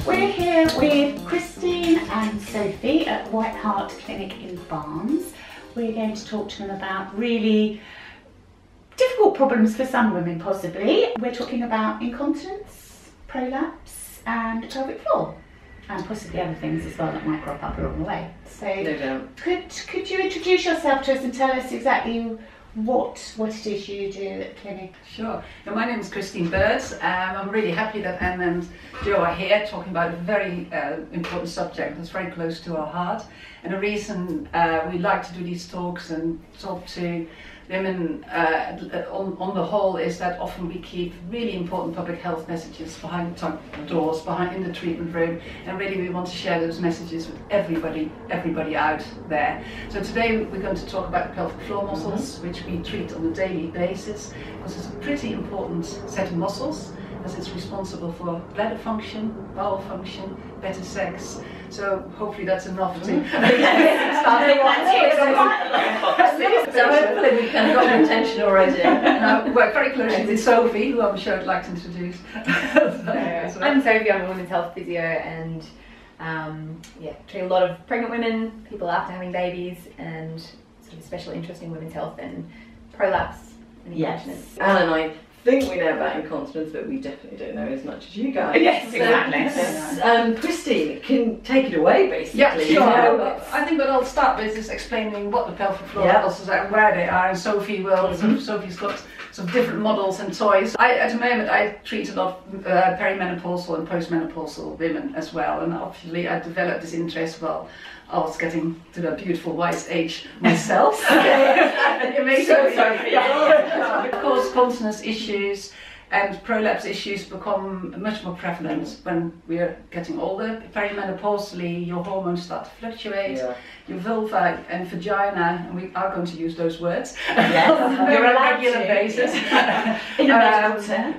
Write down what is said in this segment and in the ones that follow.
We're here with Christien and Sophie at White Hart Clinic in Barnes. We're going to talk to them about really difficult problems for some women possibly. We're talking about incontinence, prolapse and pelvic floor, and possibly other things as well that might crop up along the way. So no doubt. Could you introduce yourself to us and tell us exactly what it is you do at the clinic? Sure. So my name is Christien. I'm really happy that Anne and Joe are here talking about a very important subject that's very close to our heart. And the reason we like to do these talks and talk to women on the whole is that often we keep really important public health messages behind doors, in the treatment room, and really we want to share those messages with everybody out there. So today we're going to talk about the pelvic floor muscles, which we treat on a daily basis, because it's a pretty important set of muscles, as it's responsible for bladder function, bowel function, better sex. So hopefully that's enough to start. So hopefully we can got your attention already. Now, work very closely with Sophie, who I'm sure I'd like to introduce. I'm Sophie, I'm a women's health physio, and treat a lot of pregnant women, people after having babies, and sort of special interest in women's health and prolapse and incontinence. Yes. Anne and I think we know about incontinence, but we definitely don't know as much as you guys. Yes, exactly. Christine can take it away, basically. Yeah, sure. I think what I'll start with is explaining what the pelvic floor muscles are and where they are, and Sophie will. Sophie's got some different models and toys. At the moment I treat a lot of perimenopausal and postmenopausal women as well, and obviously I developed this interest while I was getting to that beautiful wise age myself. It makes of course, continence issues and prolapse issues become much more prevalent when we're getting older. Perimenopausally, your hormones start to fluctuate. Your vulva and vagina, and we are going to use those words on a regular basis,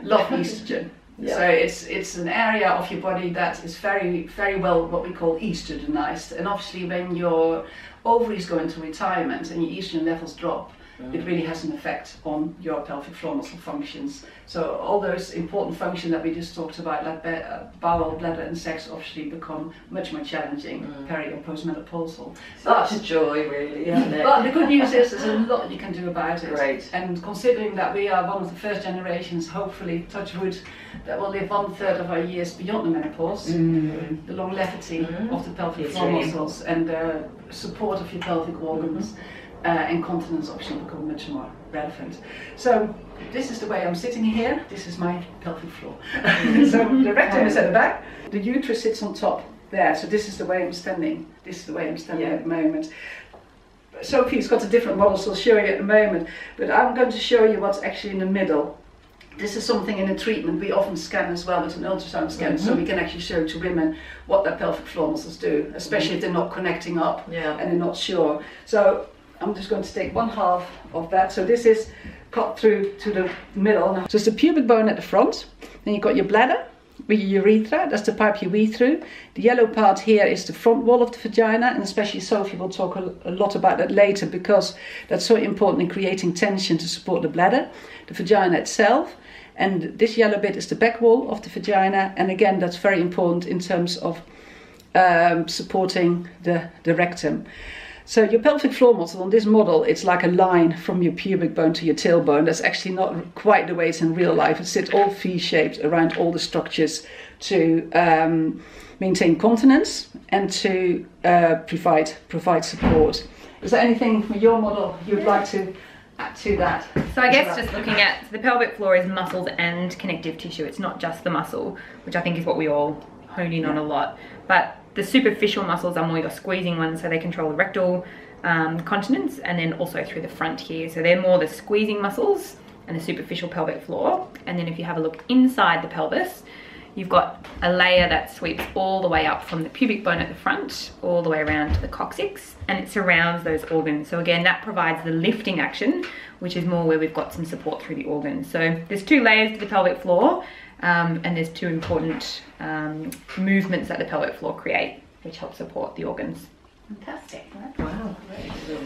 love estrogen. Yeah. So it's an area of your body that is very, very well what we call estrogenized. And obviously when your ovaries go into retirement and your estrogen levels drop, it really has an effect on your pelvic floor muscle functions. So all those important functions that we just talked about, like bowel, bladder and sex, obviously become much more challenging, peri or postmenopausal. Such a joy, really, isn't it? But the good news is there's a lot you can do about it. Great. And considering that we are one of the first generations, hopefully, touch wood, that will live 1/3 of our years beyond the menopause, the longevity of the pelvic floor muscles and the support of your pelvic organs. Incontinence option become much more relevant. So this is the way I'm sitting here. This is my pelvic floor. So the rectum is at the back. The uterus sits on top there. So this is the way I'm standing. This is the way I'm standing at the moment. Sophie's got a different model, so I'll show you at the moment. But I'm going to show you what's actually in the middle. This is something in the treatment we often scan as well with an ultrasound scan, so we can actually show to women what their pelvic floor muscles do, especially if they're not connecting up and they're not sure. So I'm just going to take 1/2 of that. So this is cut through to the middle. So it's the pubic bone at the front. Then you've got your bladder with your urethra. That's the pipe you wee through. The yellow part here is the front wall of the vagina, and especially Sophie will talk a lot about that later because that's so important in creating tension to support the bladder, the vagina itself. And this yellow bit is the back wall of the vagina, and again that's very important in terms of supporting the rectum. So your pelvic floor muscle on this model, it's like a line from your pubic bone to your tailbone. That's actually not quite the way it's in real life. It sits all V-shaped around all the structures to maintain continence and to provide support. Is there anything from your model you'd like to add to that? So I guess just looking at the pelvic floor is muscles and connective tissue. It's not just the muscle, which I think is what we all hone in on a lot. But the superficial muscles are more your squeezing ones, so they control the rectal continence, and then also through the front here. So they're more the squeezing muscles and the superficial pelvic floor. And then if you have a look inside the pelvis, you've got a layer that sweeps all the way up from the pubic bone at the front, all the way around to the coccyx, and it surrounds those organs. So again, that provides the lifting action, which is more where we've got some support through the organs. So there's 2 layers to the pelvic floor, And there's two important movements that the pelvic floor create, which help support the organs. Fantastic. Wow.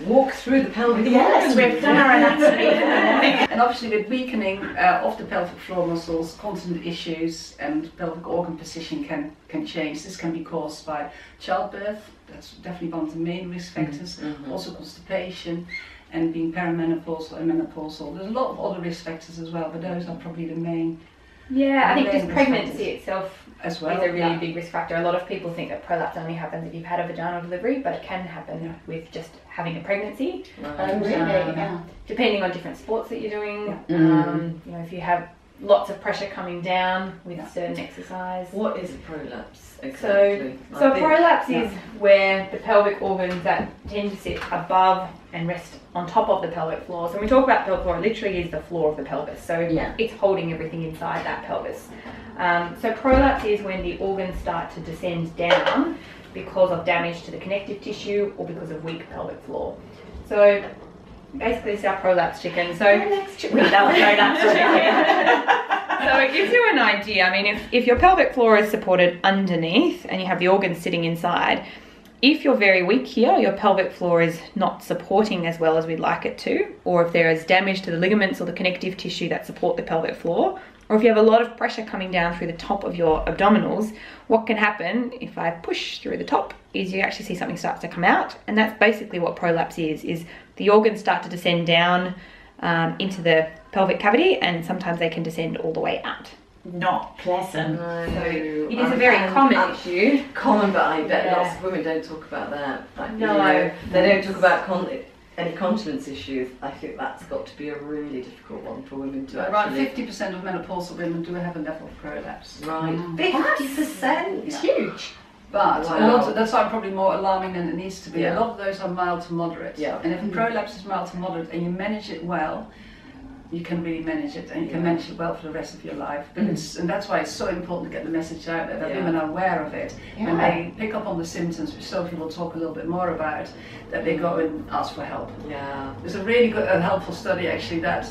Walk through the pelvic Yes, floor. we've done our anatomy. And obviously with weakening of the pelvic floor muscles, continent issues and pelvic organ position can change. This can be caused by childbirth, that's definitely one of the main risk factors, also constipation and being perimenopausal and menopausal. There's a lot of other risk factors as well, but those are probably the main. Yeah, I think main just risk pregnancy factors itself as well. is a really big risk factor. A lot of people think that prolapse only happens if you've had a vaginal delivery, but it can happen with just having a pregnancy. Oh, really? Yeah. Depending on different sports that you're doing, you know, if you have lots of pressure coming down with certain exercise. What is a prolapse exactly? So a prolapse is where the pelvic organs that tend to sit above and rest on top of the pelvic floor. So when we talk about pelvic floor, it literally is the floor of the pelvis. So it's holding everything inside that pelvis. So prolapse is when the organs start to descend down because of damage to the connective tissue or because of weak pelvic floor. So basically it's our prolapse chicken. So So it gives you an idea. I mean, if your pelvic floor is supported underneath and you have the organs sitting inside, if you're very weak here, your pelvic floor is not supporting as well as we'd like it to, or if there is damage to the ligaments or the connective tissue that support the pelvic floor, or if you have a lot of pressure coming down through the top of your abdominals, what can happen if I push through the top is you actually see something starts to come out, and that's basically what prolapse is the organs start to descend down into the pelvic cavity, and sometimes they can descend all the way out. Not pleasant. So it is a very common issue. Common, but I bet lots of women don't talk about that. Like, No. you know, they don't talk about any continence issues. I think that's got to be a really difficult one for women to Around actually... 50% of menopausal women do have a level of prolapse. Right. 50%? It's huge. But Wow. a lot, that's why probably more alarming than it needs to be. A lot of those are mild to moderate. Yeah. And if a prolapse is mild to moderate and you manage it well, you can really manage it, and you can manage it well for the rest of your life. But and that's why it's so important to get the message out there that women are aware of it. When they pick up on the symptoms, which Sophie will talk a little bit more about, that they go and ask for help. Yeah. There's a really good, helpful study actually that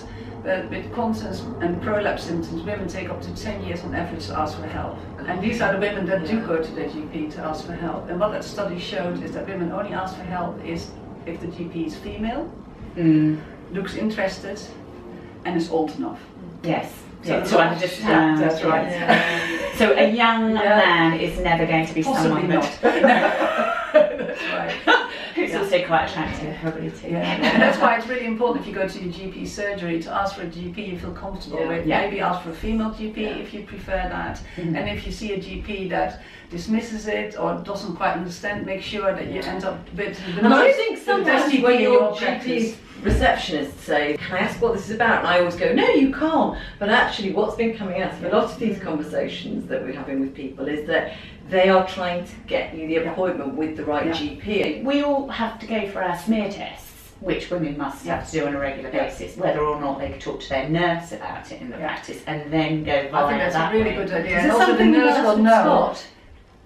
with continence and prolapse symptoms, women take up to 10 years on average to ask for help. And these are the women that do go to their GP to ask for help. And what that study showed is that women only ask for help is if the GP is female, looks interested, and is old enough. Yes. So to understand. That's right. Yeah. So a young man is never going to be Possibly someone not. That's right. who's also quite attractive, probably too. Yeah. And that's why it's really important if you go to your GP surgery to ask for a GP you feel comfortable with. Maybe ask for a female GP if you prefer that. And if you see a GP that dismisses it or doesn't quite understand, make sure that you end up with the And I most think the sometimes best GP when in your practice. GP receptionists say, can I ask what this is about? And I always go, no, you can't. But actually what's been coming out of a lot of these conversations that we're having with people is that they are trying to get you the appointment with the right GP. We all have to go for our smear tests, which women must have to do on a regular basis, whether or not they could talk to their nurse about it in the practice and then go via I think that's that a really way. good idea. Is And there also the something nurse will know.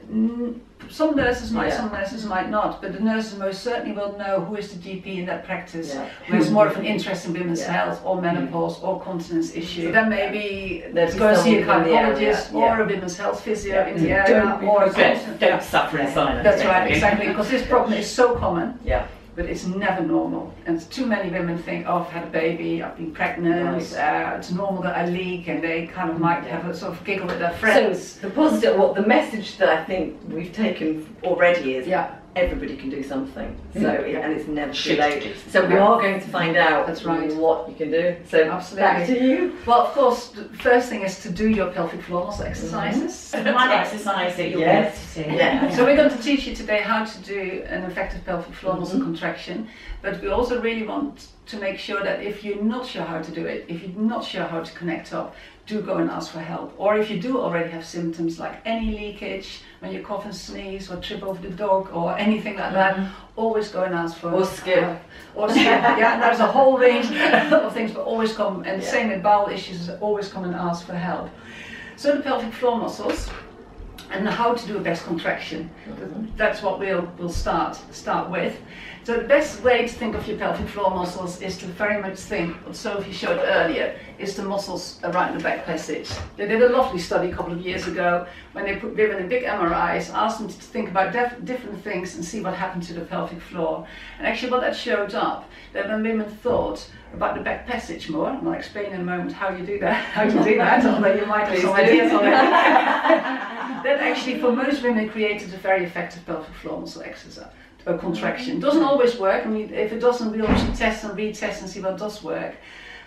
know? Some nurses might, some nurses might not, but the nurses most certainly will know who is the GP in that practice, who has more of an interest in women's health or menopause or continence issue. Then maybe go see a gynecologist or a women's health physio in the area, or don't suffer in silence. That's right, exactly, because this problem is so common. Yeah. But it's never normal, and too many women think, oh, I've had a baby, I've been pregnant, it's normal that I leak, and they kind of might have a sort of giggle with their friends. So the positive, the message that I think we've taken already is everybody can do something. So and it's never too late. So we are going to find out what you can do. So back to you. Well, of course, the first thing is to do your pelvic floor muscle exercises. One exercise that you'll be able to do. So we're going to teach you today how to do an effective pelvic floor muscle contraction, but we also really want to make sure that if you're not sure how to do it, if you're not sure how to connect up, do go and ask for help. Or if you do already have symptoms like any leakage, when you cough and sneeze or trip over the dog or anything like that, always go and ask for Or skip. Or skip. There's a whole range of things, but always come, and same with bowel issues, always come and ask for help. So the pelvic floor muscles and how to do a best contraction. That's what we'll start with. So the best way to think of your pelvic floor muscles is to very much think what Sophie showed earlier, is the muscles around the back passage. They did a lovely study a couple of years ago when they put women in big MRIs, asked them to think about different things and see what happened to the pelvic floor. And actually what that showed up, that when women thought about the back passage more, and I'll explain in a moment how you do that, although you might have some ideas on it. That actually for most women created a very effective pelvic floor muscle exercise. A contraction. It doesn't always work. I mean, if it doesn't, we'll actually test and retest and see what does work.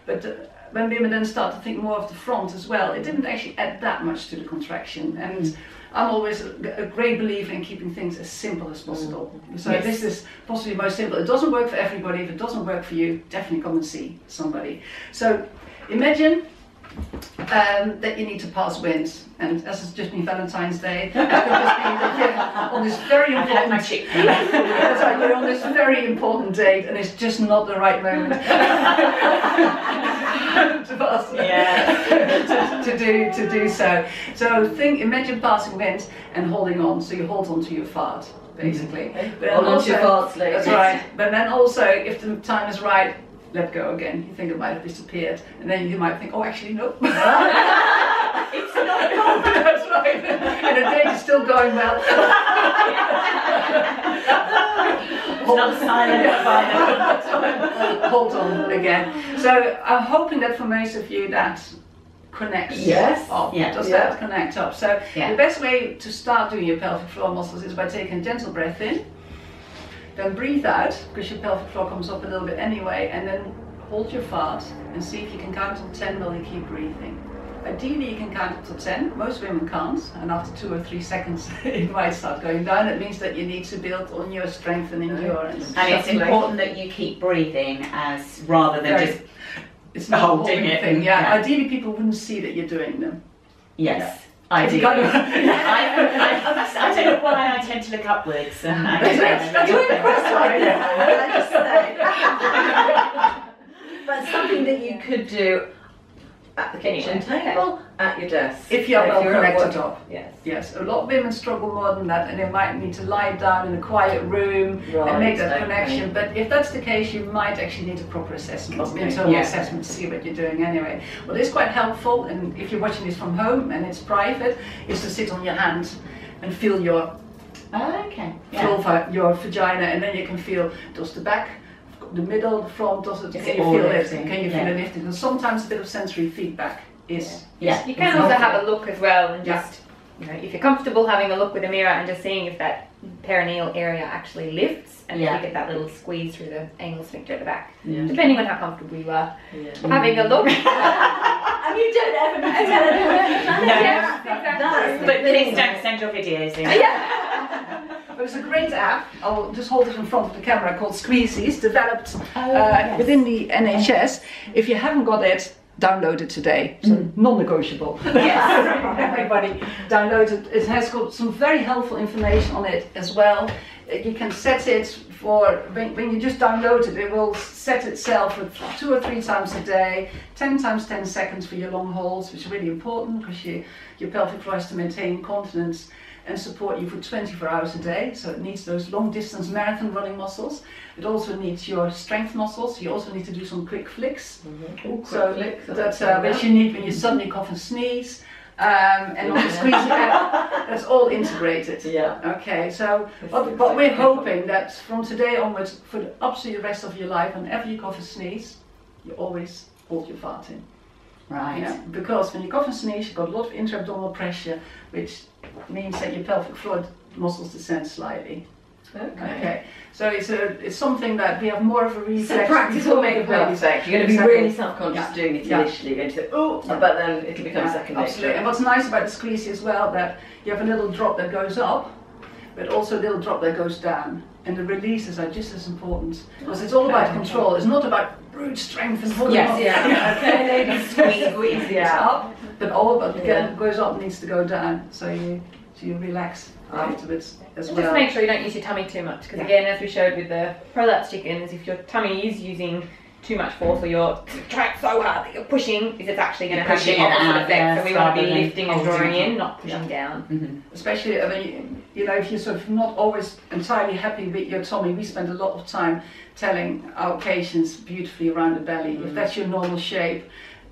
But when women then start to think more of the front as well, it didn't actually add that much to the contraction. And I'm always a great believer in keeping things as simple as possible. So this is possibly most simple. It doesn't work for everybody. If it doesn't work for you, definitely come and see somebody. So imagine that you need to pass winds, and as it's just been Valentine's Day, that could just be that you're on this very important that's right, you're on this very important date, and it's just not the right moment to pass, to do so. So imagine passing winds and holding on. So you hold on to your fart, basically. But hold on to your farts, ladies. That's right. But then also, if the time is right, let go again. You think it might have disappeared, and then you might think, oh, actually, no. It's not gone. That's right. And the date is still going well. It's not silent. Hold on again. So I'm hoping that for most of you that connects up. Does that connect up? So the best way to start doing your pelvic floor muscles is by taking a gentle breath in. Then breathe out, because your pelvic floor comes up a little bit anyway, and then hold your fart and see if you can count to 10 while you keep breathing. Ideally you can count up to 10, most women can't, and after 2 or 3 seconds it might start going down. It means that you need to build on your strength and endurance. And it's important that you keep breathing as rather than just it's not holding it. Thing. Yeah, ideally people wouldn't see that you're doing them. Yes. I do. I don't know why I tend to look upwards. But something that you could do at the kitchen table, at your desk. If you're well connected up. Yes. Yes. A lot of women struggle more than that, and they might need to lie down in a quiet room and make that connection. But if that's the case, you might actually need a proper assessment, internal assessment to see what you're doing anyway. What is quite helpful, and if you're watching this from home and it's private, is to sit on your hand and feel your your vagina, and then you can feel, does the back, the middle, the front, can you feel it? Can you feel it lifting? And sometimes a bit of sensory feedback is you can also have a look as well, and just if you're comfortable having a look with a mirror and just seeing if that perineal area actually lifts, and if you get that little squeeze through the anal sphincter at the back, depending on how comfortable you are having a look. And you don't ever need to tell anyone. But please don't send your videos in. There's a great app, I'll just hold it in front of the camera, called Squeezies, developed within the NHS. If you haven't got it, download it today. So non-negotiable. Yes. Everybody download it. It has got some very helpful information on it as well. You can set it for, when you just download it, it will set itself for 2 or 3 times a day, 10 times 10 seconds for your long holds, which is really important because your pelvic floor has to maintain incontinence and support you for 24 hours a day. So it needs those long distance marathon running muscles. It also needs your strength muscles. You also need to do some quick flicks. That's which you need when you suddenly cough and sneeze. And on the Squeezie app, that's all integrated. Okay, so but we're hoping that from today onwards, for up to the rest of your life, whenever you cough and sneeze, you always hold your fart in. Right. Because when you cough and sneeze, you've got a lot of intra-abdominal pressure, which means that your pelvic floor muscles descend slightly. Okay. So it's something that we have more of a reflex. So practice will make a perfect. You're going to be really self-conscious doing it initially. You're going to say, oh, but then it'll become second nature. Absolutely. And what's nice about the Squeezie as well, that you have a little drop that goes up, but also a little drop that goes down. And the releases are just as important, because it's all about control. It's not about brute strength and holding up. Okay, ladies, squeeze up, but all but again goes up needs to go down, so you relax afterwards as well. Just make sure you don't use your tummy too much, because again, as we showed with the prolapse chickens, if your tummy is using too much force or you're trying so hard that you're pushing, is it's actually going to have the pushing it opposite out, effect. yes, So we want to be rather than lifting and holding drawing it. in, not pushing down. Especially, I mean, you know, if you're sort of not always entirely happy with your tummy, we spend a lot of time telling our patients beautifully around the belly. If that's your normal shape,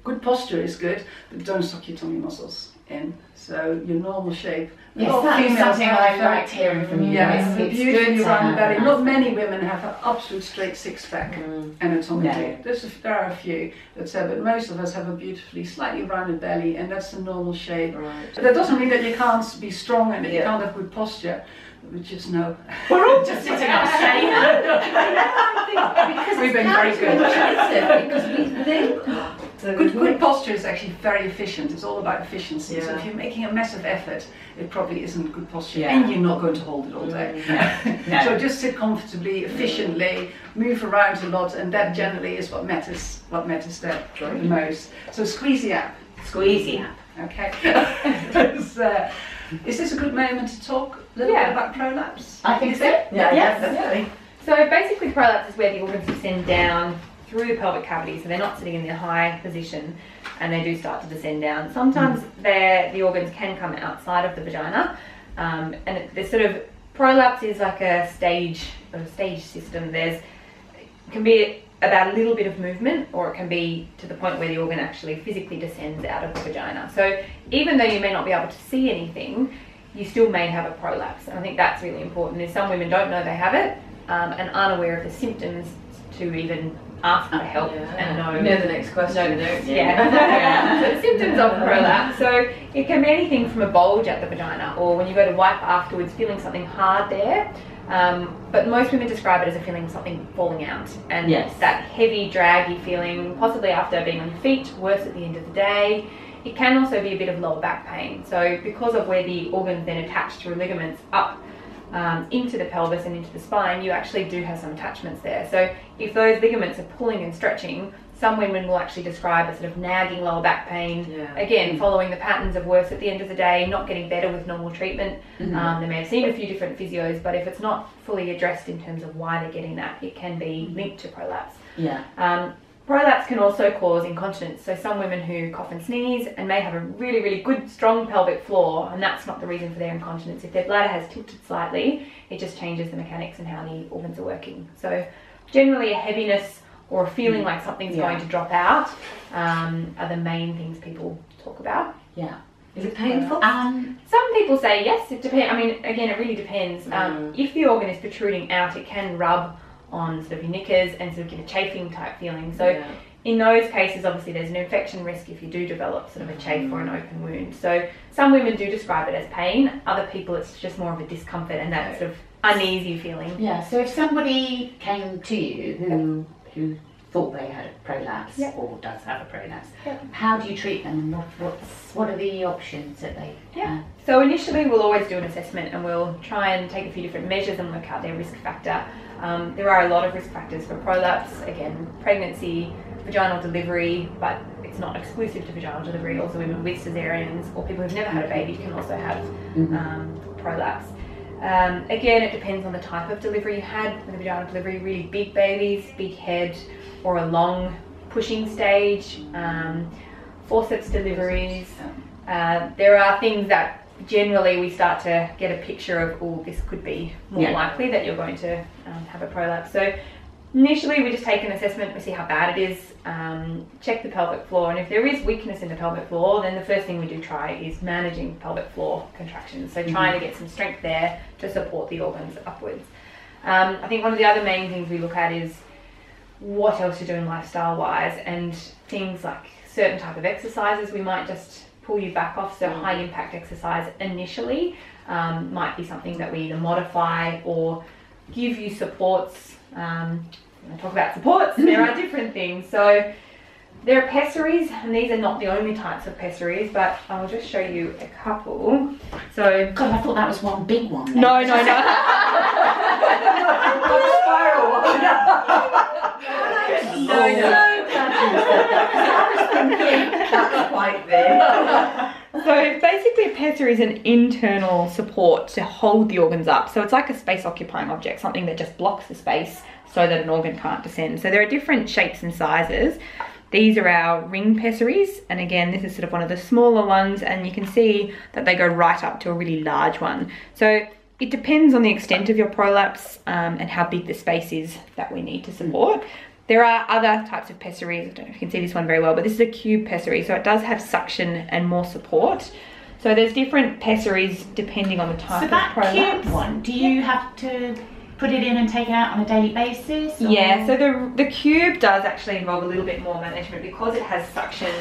good posture is good, but don't suck your tummy muscles in. So your normal shape. Yes, that's something I liked hearing from you. Yeah, It's beautifully good to around the have belly. that. Not many women have an absolute straight six-pack anatomically. No. There are a few that say, but most of us have a beautifully slightly rounded belly, and that's the normal shape. Right. But that doesn't mean that you can't be strong and that you Yeah. can't have good posture. We just know. We're all just sitting up straight. Because We've been very good. Because we think. Good posture is actually very efficient. It's all about efficiency. So Yeah. if you're making a massive effort, it probably isn't good posture, Yeah. and you're not going to hold it all day. No. So just sit comfortably, efficiently, move around a lot, and that generally is what matters. What matters the most. So Squeezie app. Squeezy. Okay. Is this a good moment to talk a little bit about prolapse? I think so. Yeah, Yes. definitely. So basically prolapse is where the organs descend down through the pelvic cavity, so they're not sitting in their high position and they do start to descend down. Sometimes the organs can come outside of the vagina, and there's sort of, prolapse is like a stage system. It can be about a little bit of movement, or it can be to the point where the organ actually physically descends out of the vagina. So even though you may not be able to see anything, you still may have a prolapse. And I think that's really important, is some women don't know they have it and aren't aware of the symptoms to even ask for help and know. You know the next question, don't you? Yeah. So the symptoms of prolapse. So it can be anything from a bulge at the vagina, or when you go to wipe afterwards, feeling something hard there. But most women describe it as a feeling of something falling out, and that heavy, draggy feeling, possibly after being on your feet, worse at the end of the day. It can also be a bit of lower back pain. So because of where the organs then attach through ligaments up into the pelvis and into the spine, you actually do have some attachments there. So if those ligaments are pulling and stretching, some women will actually describe a sort of nagging lower back pain. Again, following the patterns of worse at the end of the day, not getting better with normal treatment. They may have seen a few different physios, but if it's not fully addressed in terms of why they're getting that, it can be linked to prolapse. Prolapse can also cause incontinence. So some women who cough and sneeze and may have a really, really good, strong pelvic floor, and that's not the reason for their incontinence. If their bladder has tilted slightly, it just changes the mechanics and how the organs are working. So generally a heaviness or a feeling like something's going to drop out are the main things people talk about. Is it painful? Some people say yes, it depends. I mean, again, it really depends. If the organ is protruding out, it can rub on sort of your knickers and sort of give a chafing type feeling. So in those cases, obviously there's an infection risk if you do develop sort of a chafe or an open wound. So some women do describe it as pain, other people it's just more of a discomfort and that sort of uneasy feeling. So if somebody came to you who thought they had a prolapse or does have a prolapse, how do you treat them? What are the options that they have? So initially we'll always do an assessment and we'll try and take a few different measures and work out their risk factor. There are a lot of risk factors for prolapse. Again, pregnancy, vaginal delivery, but it's not exclusive to vaginal delivery. Also women with cesareans or people who've never had a baby can also have prolapse. Again, it depends on the type of delivery you had. With a vaginal delivery, really big babies, big head, or a long pushing stage, forceps deliveries. There are things that generally we start to get a picture of, oh, this could be more likely that you're going to have a prolapse. So initially we just take an assessment, we see how bad it is, check the pelvic floor, and if there is weakness in the pelvic floor, then the first thing we do try is managing pelvic floor contractions. So trying to get some strength there to support the organs upwards. I think one of the other main things we look at is what else you're doing lifestyle wise, and things like certain type of exercises we might just pull you back off. So high impact exercise initially might be something that we either modify or give you supports. When I talk about supports, there are different things. So there are pessaries, and these are not the only types of pessaries, but I'll just show you a couple. So God, I thought that was one big one. Then. no. That's quite big. So basically a pessary is an internal support to hold the organs up. So it's like a space occupying object, something that just blocks the space so that an organ can't descend. So there are different shapes and sizes. These are our ring pessaries, and again, this is sort of one of the smaller ones, and you can see that they go right up to a really large one. So it depends on the extent of your prolapse and how big the space is that we need to support. There are other types of pessaries. I don't know if you can see this one very well, but this is a cube pessary, so it does have suction and more support. So there's different pessaries depending on the type of prolapse. So that cube one, do you have to put it in and take it out on a daily basis? Or? Yeah, so the cube does actually involve a little bit more management because it has suction.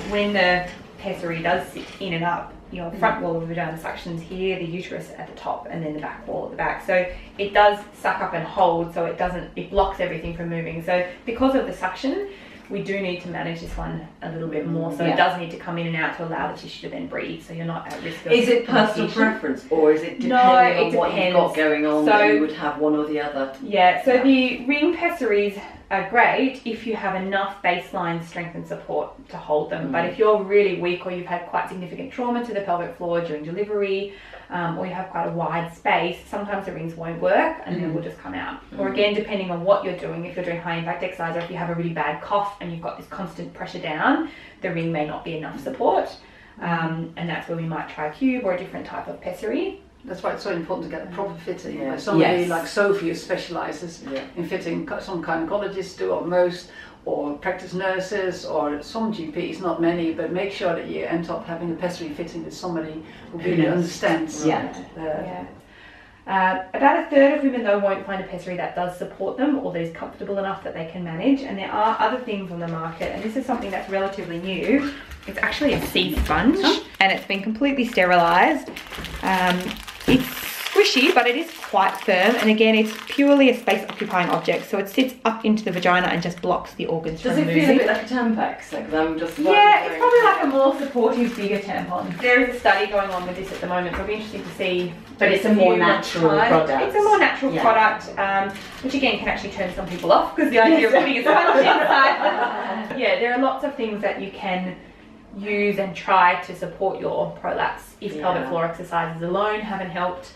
When the pessary does sit in and up, your front wall of the vagina suctions here, the uterus at the top, and then the back wall at the back. So it does suck up and hold, so it blocks everything from moving. So because of the suction, we do need to manage this one a little bit more. So it does need to come in and out to allow the tissue to then breathe, so you're not at risk of... Is it personal preference, or is it depending on what you've got going on, that you would have one or the other? Yeah, so the ring pessaries are great if you have enough baseline strength and support to hold them. But if you're really weak, or you've had quite significant trauma to the pelvic floor during delivery, or you have quite a wide space, sometimes the rings won't work and then will just come out. Or again, depending on what you're doing, if you're doing high impact exercise, or if you have a really bad cough and you've got this constant pressure down, the ring may not be enough support. And that's where we might try a cube or a different type of pessary. That's why it's so important to get a proper fitting. Like somebody like Sophie who specialises in fitting, some gynecologists do, or most, or practice nurses, or some GPs, not many, but make sure that you end up having a pessary fitting with somebody who really understands. About a third of women though won't find a pessary that does support them or that is comfortable enough that they can manage, and there are other things on the market, and this is something that's relatively new. It's actually a sea sponge and it's been completely sterilised. It's squishy, but it is quite firm, and again it's purely a space occupying object, so it sits up into the vagina and just blocks the organs from moving. Does it feel a bit like a Tampax? Like I'm just yeah, it's probably like a more supportive, bigger tampon. There is a study going on with this at the moment, so it'll be interesting to see. But it's a more natural product. It's a more natural product, which again can actually turn some people off, because the idea of putting a sponge inside. Yeah, there are lots of things that you can use and try to support your prolapse if pelvic floor exercises alone haven't helped.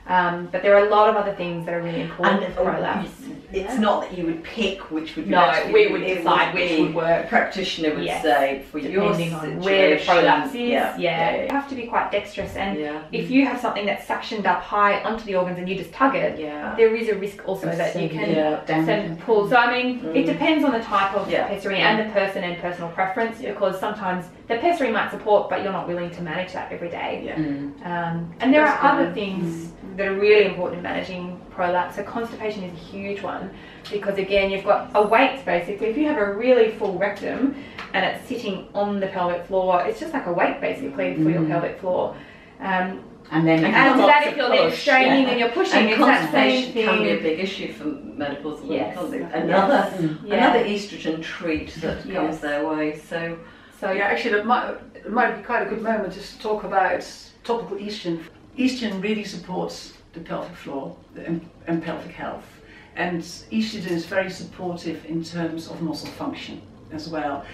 But there are a lot of other things that are really important with prolapse. It's not that you would pick which would be no, we would decide which would work. A practitioner would say for depending your on where the prolapse is. You have to be quite dexterous, and if you have something that's suctioned up high onto the organs and you just tug it, there is a risk also that you can pull. So I mean, it depends on the type of pessary and the person and personal preference, because sometimes the pessary might support, but you're not willing to manage that every day. And there are other things that are really important in managing prolapse. So constipation is a huge one, because again you've got a weight basically. If you have a really full rectum and it's sitting on the pelvic floor, it's just like a weight basically for your pelvic floor. And then add to that, if you're then straining and you're pushing, and constipation can be a big issue for menopausal women. Another estrogen treat that comes their way. So actually, it might be quite a good moment just to talk about topical estrogen. Estrogen really supports the pelvic floor and pelvic health, and estrogen is very supportive in terms of muscle function as well.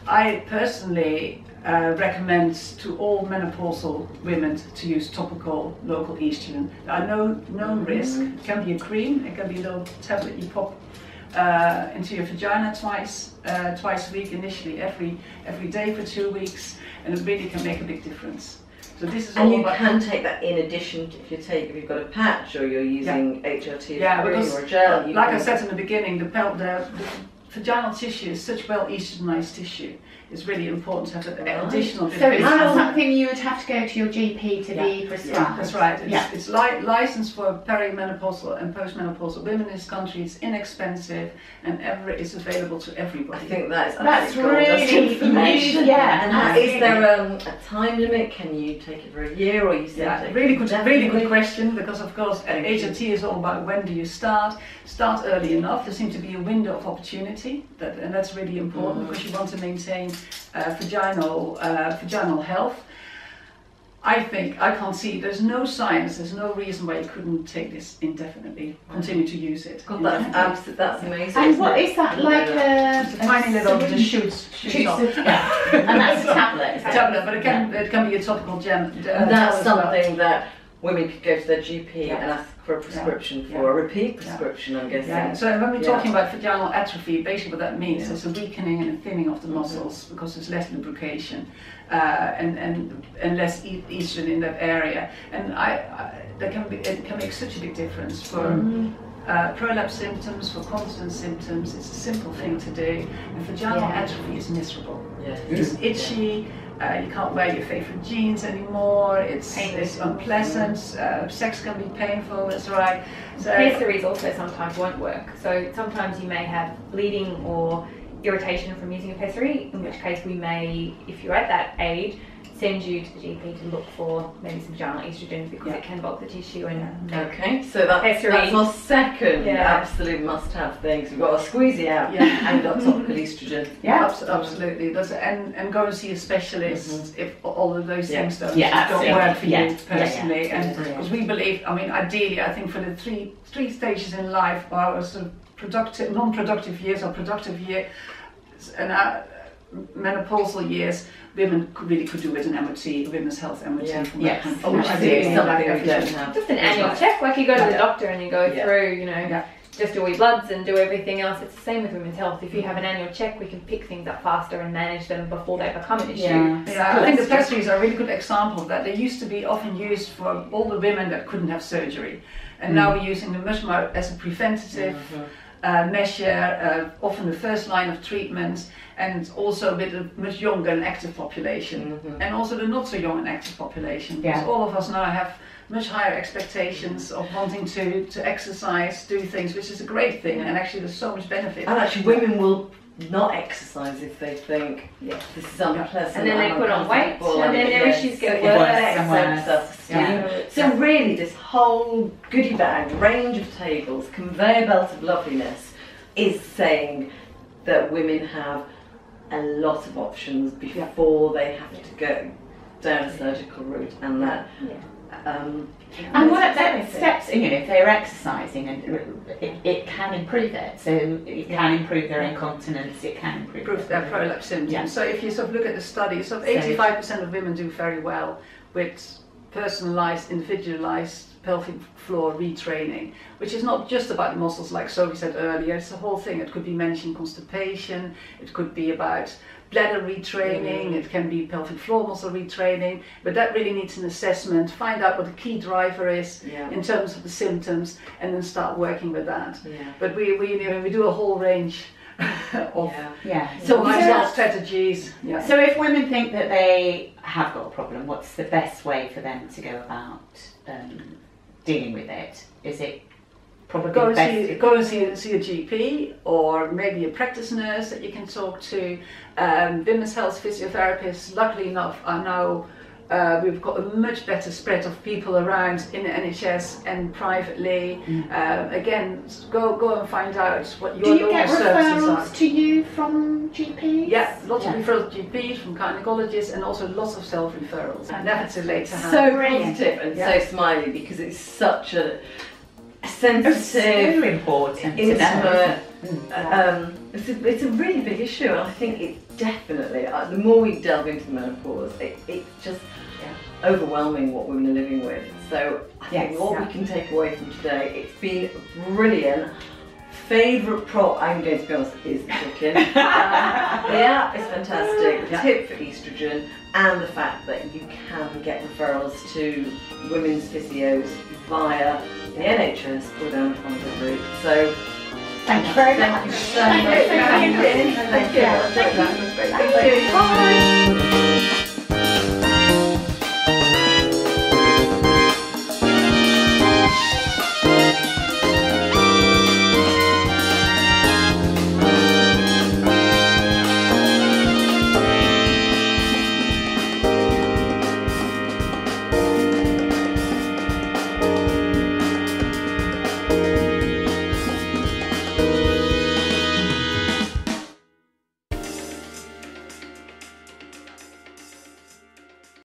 I personally recommend to all menopausal women to use topical local estrogen. There are no risk. It can be a cream, it can be a little tablet you pop into your vagina twice a week, initially every day for 2 weeks, and it really can make a big difference. So this is and you can take that in addition to if you've got a patch or you're using HRT or a gel. Like I said in the beginning, the vaginal tissue is such well estrogenized tissue. It's really important to have that additional. So it's not something you would have to go to your GP to be prescribed. Yeah, that's right. It's licensed for perimenopausal and postmenopausal women in this country. It's inexpensive and it's available to everybody. I think that's really information. And is there a time limit? Can you take it for a year, or you say really good question, because of course HRT is all about when do you start. Start early enough. There seems to be a window of opportunity, and that's really important because you want to maintain vaginal health. I can't see, there's no science, there's no reason why you couldn't take this indefinitely, continue to use it. God, that's amazing. And what is that, like a tiny little, just shoots off. And that's a tablet. It's a tablet, but it can be a topical gem. And that's something that women could go to their GP and ask for a prescription for a repeat prescription, I'm guessing. Yeah. So when we're talking about vaginal atrophy, basically what that means is a weakening and a thinning of the muscles because there's less lubrication and less estrogen in that area. And it can make such a big difference for prolapse symptoms, for continence symptoms. It's a simple thing to do. And vaginal atrophy is miserable. It's itchy. You can't wear your favorite jeans anymore. It's unpleasant. Sex can be painful. That's right. So pessaries also sometimes won't work. So sometimes you may have bleeding or irritation from using a pessary, in which case we may, if you're at that age, send you to the GP to look for maybe some vaginal estrogen because it can bulk the tissue and okay, so that's our second absolute must-have thing. So we've got a squeezy out and we've got topical estrogen. Absolutely. And go and see a specialist if all of those things don't work for you personally. And because we believe, I mean, ideally, I think for the three stages in life, or sort of productive, non-productive years or productive year, and menopausal years, women really could do with an MOT, women's health MOT. From that kind of something we don't have. Just an annual check, like you go to the doctor and you go through, you know, just do all your bloods and do everything else. It's the same with women's health. If you have an annual check, we can pick things up faster and manage them before they become an issue. I think the pessaries are a really good example of that. They used to be often used for all the women that couldn't have surgery, and now we're using them much more as a preventative measure, often the first line of treatment, and also with a much younger and active population, and also the not so young and active population, because all of us now have much higher expectations of wanting to exercise, do things, which is a great thing, and actually there's so much benefit. And actually women will not exercise if they think this is unpleasant, and then they put on weight, and then their issues get worse. So really this whole goodie bag, range of tables, conveyor belt of loveliness is saying that women have a lot of options before they have to go down a surgical route, and that and what that steps, you know, if they're exercising, and it can improve it. So it can improve their incontinence, it can improve their prolapse symptoms. So if you sort of look at the studies, 85% of women do very well with personalised, individualised pelvic floor retraining, which is not just about the muscles like Sophie said earlier. It's the whole thing. It could be managing constipation, it could be about bladder retraining, it can be pelvic floor muscle retraining, but that really needs an assessment, find out what the key driver is in terms of the symptoms, and then start working with that. But we do a whole range of so lifestyle strategies. So if women think that they have got a problem, what's the best way for them to go about dealing with it? Is it probably go and see a GP, or maybe a practice nurse that you can talk to. Women's health physiotherapists, luckily enough, are now we've got a much better spread of people around in the NHS and privately. Again, go and find out what your local services are. Do you get referrals to you from GPs? Yeah, lots of referrals to GPs, from gynecologists, and also lots of self-referrals. Never too late to have. So positive and so smiley, because it's such a sensitive, so important, intimate. It's a really big issue, and I think it definitely. The more we delve into the menopause, it's just overwhelming what women are living with. So I think what we can take away from today, it's been brilliant. Favourite prop, I'm going to be honest, is the chicken. The app is fantastic. The tip for estrogen, and the fact that you can get referrals to women's physios via the NHS or down the private route. So thank you very much. Thank you so much. Thank you. Bye.